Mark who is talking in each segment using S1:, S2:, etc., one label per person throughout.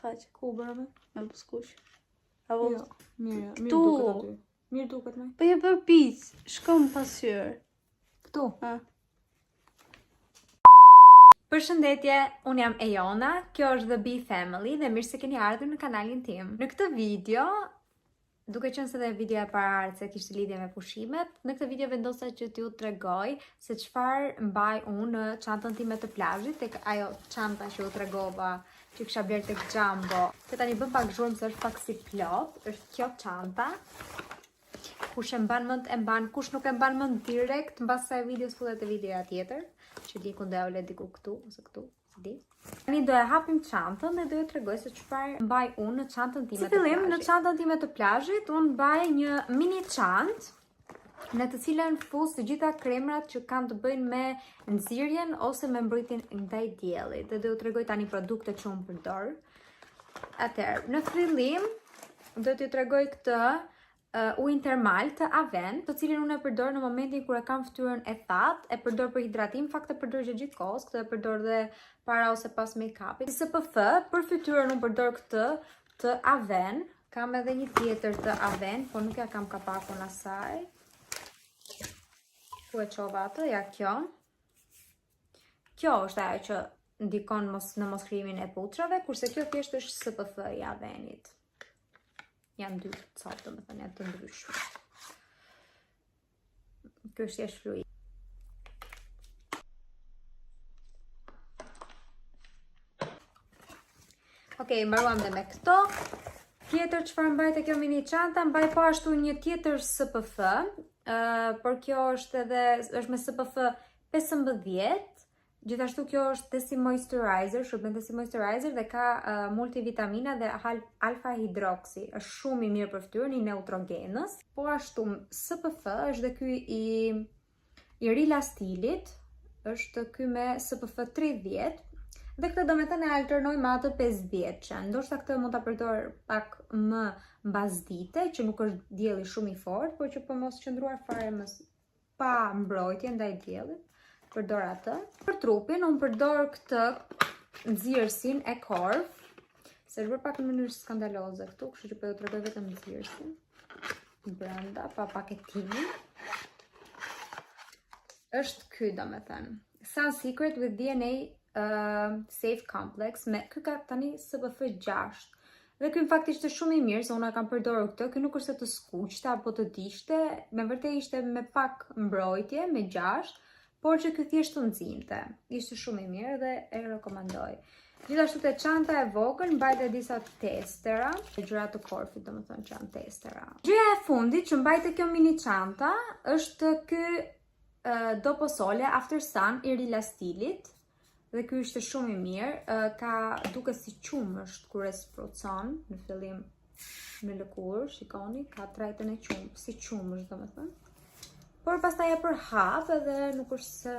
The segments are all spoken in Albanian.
S1: faqe.
S2: Ku bërë?
S1: Me pëskush. Apo
S2: Jo, mirë
S1: Këtu.
S2: duket aty. Mirë duket me.
S1: Po je përpic, shkon pasqyrë.
S2: Këtu.
S1: Ha.
S3: Përshëndetje, unë jam Ejona, kjo është The Bee Family dhe mirë se keni ardhur në kanalin tim. Në këtë video, duke qenë se dhe videoja e parë se kishte lidhje me pushimet, në këtë video vendosa që t'ju tregoj se çfarë mbaj unë në çantën time të plazhit, tek ajo çanta që u tregova që kisha bler tek Jumbo. Që tani bën pak zhurmë se është pak si plot, është kjo çanta. Kush e mban mend e mban, kush nuk e mban mend direkt mbas kësaj videos futet te videoja tjetër, që diku ndaj ole diku këtu ose këtu, si di. Tani do e hapim çantën dhe do ju tregoj se çfarë mbaj unë në çantën time të plazhit. Si fillim, në çantën time të plazhit unë mbaj një mini çantë në të cilën fus të gjitha kremrat që kanë të bëjnë me nxirjen ose me mbrojtjen ndaj diellit. Dhe do ju tregoj tani produktet që unë përdor. Atëherë, në fillim do t'ju tregoj këtë ujin termal të Aven, të cilin unë e përdor në momentin kur e kam fytyrën e thatë, e përdor për hidratim, fakt e përdor gjithë kohës, këtë e përdor dhe para ose pas make-upit. Si SPF, për fytyrën unë përdor këtë të Aven, kam edhe një tjetër të Aven, po nuk ja kam kapakun asaj. Ku e çova atë? Ja kjo. Kjo është ajo që ndikon në moskrimin e putrave, kurse kjo thjesht është SPF i Avenit. Janë dy copë, domethënë janë të ndryshme. Kjo është thjesht fluid. Okej, mbaruam dhe me këto. Tjetër çfarë mbaj te kjo mini çanta, mbaj po ashtu një tjetër SPF, por kjo është me SPF 15. Gjithashtu kjo është Desi Moisturizer, shërben Desi Moisturizer dhe ka multivitamina dhe alfa hidroksi. Është shumë i mirë për fytyrën, i neutrogenës. Po ashtu SPF është dhe ky i Rila Stilit, është ky me SPF 30. Dhe këtë do me thënë e alternoj me atë 50. Ndoshta këtë mund ta përdor pak më mbas dite, që nuk është dielli shumë i fortë, por që po mos qëndruar fare pa mbrojtje ndaj diellit. Përdor atë. Për trupin, unë përdor këtë nxirësin e Korv, se është bërë pak në mënyrë skandaloze këtu, kështu që po ju tregoj vetëm nxirësin brenda, pa paketimin. Është ky, domethënë, Sun Secret with DNA Safe Complex, me ky ka tani SPF 6. Dhe ky në fakt ishte shumë i mirë, se unë kam përdorur këtë, ky nuk është se të skuqte apo të diqte, me vërtet ishte me pak mbrojtje, me 6. Por që këtë thjesht të nxinte. Ishte shumë i mirë dhe e rekomandoj. Gjithashtu te çanta e vogël mbaj dhe disa testera, gjëra të Korfit, domethënë që janë testera. Gjëja e fundit që mbaj te kjo mini çanta është ky Dopo Sole After Sun i Rila Stilit. Dhe ky ishte shumë i mirë, ka duket si qumësht kur e sprocon në fillim në lëkurë, shikoni, ka trajtën e qumësht, si qumësht domethënë. Por pastaj e për hap edhe nuk është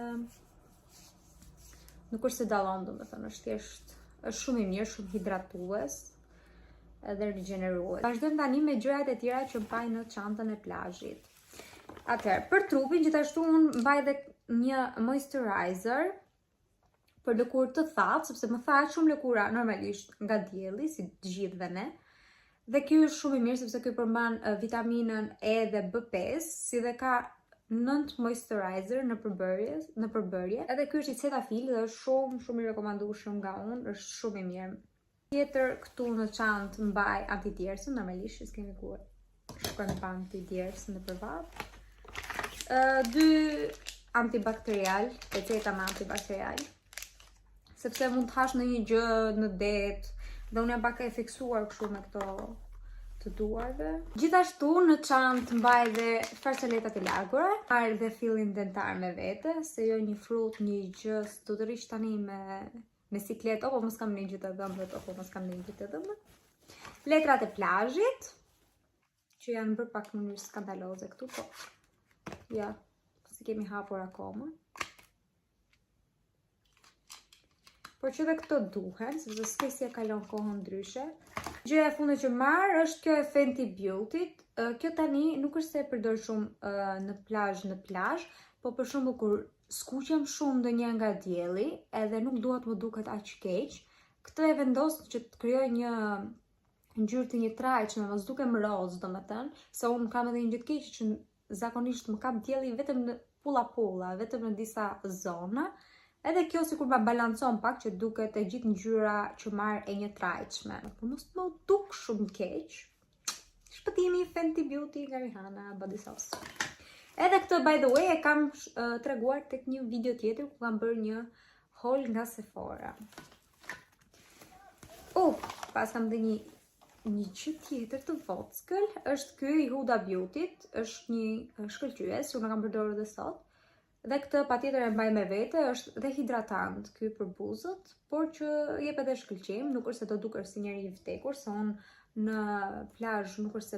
S3: se dallon, domethënë, është shumë i mirë, shumë hidratues edhe rigjenerues. Vazhdojmë tani me gjërat e tjera që mbaj në çantën e plazhit. Atëherë, për trupin gjithashtu unë mbaj edhe një moisturizer për lëkurë të thatë, sepse më thahet shumë lëkura normalisht nga dielli, si të gjithëve ne. Dhe ky është shumë i mirë sepse ky përmban vitaminën E dhe B5, si dhe ka 9 moisturizer në përbërje. Edhe ky është i Cetaphil dhe është shumë i rekomandueshëm nga unë, është shumë i mirë. Tjetër këtu në çantë mbaj antidjersën, normalisht që s'kemi kur shkojmë pa antidjersën në përvat. 2 antibakterial, peceta me antibakterial. Sepse mund të hash në një gjë në det, dhe unë jam pak e fiksuar kështu me këto të duarve. Gjithashtu në çantë mbaj dhe farsaletat e lagura, marr dhe fillin dentar me vete, se jo një frut, një gjë, do të rish tani me siklet, apo mos kam një gjë të dhëmbët, apo mos kam një gjë të dhëmbët. Letrat e plazhit, që janë bërë pak në mënyrë skandaloze këtu, po ja, si kemi hapur akoma. Por që dhe këto duhen, sepse s'ke si e kalon kohën ndryshe. Gjëja e fundit që marr është kjo e Fenty Beauty. Kjo tani nuk është se e përdor shumë në plazh, po për shembull kur skuqem shumë ndonjë nga dielli, edhe nuk dua të më duket aq keq, këtë e vendos që të krijoj një ngjyrë të një trajqme, mos dukem roz, domethënë, se unë kam edhe një gjë të keqe që zakonisht më kap dielli vetëm në pulla, vetëm në disa zona. Edhe kjo sikur ma balancon pak që duket e gjithë ngjyra që marr e një trajqme. Po mos më duk shumë keq. Shpëtimi Fenty Beauty nga Rihanna Body Sauce. Edhe këtë by the way e kam treguar tek një video tjetër ku kam bërë një haul nga Sephora. Pas kam dhe një gjë tjetër të vockël, është ky i Huda Beauty-t, është një shkëlqyes që unë kam përdorur edhe sot. Dhe këtë patjetër e mbaj me vete, është dhe hidratant ky për buzët, por që jep edhe shkëlqim, nuk është se do duker si njeri I vdekur, se unë në plazh nuk është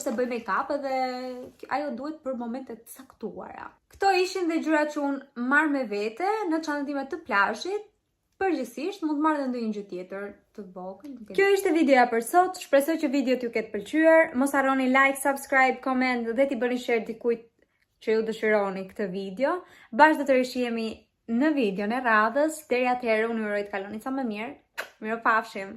S3: se bëj make-up edhe ajo duhet për momente të caktuara. Këto ishin dhe gjërat që unë marr me vete në çantën time të plazhit. Përgjithsisht mund të marrë edhe ndonjë gjë tjetër të vogël. Kjo ishte videoja për sot. Shpresoj që video t'ju ketë pëlqyer. Mos harroni like, subscribe, comment dhe t'i bëni share dikujt që ju dëshironi këtë video. Bashkë do të rishihemi në videon e radhës. Deri atëherë unë ju uroj të kaloni sa më mirë. Mirupafshim.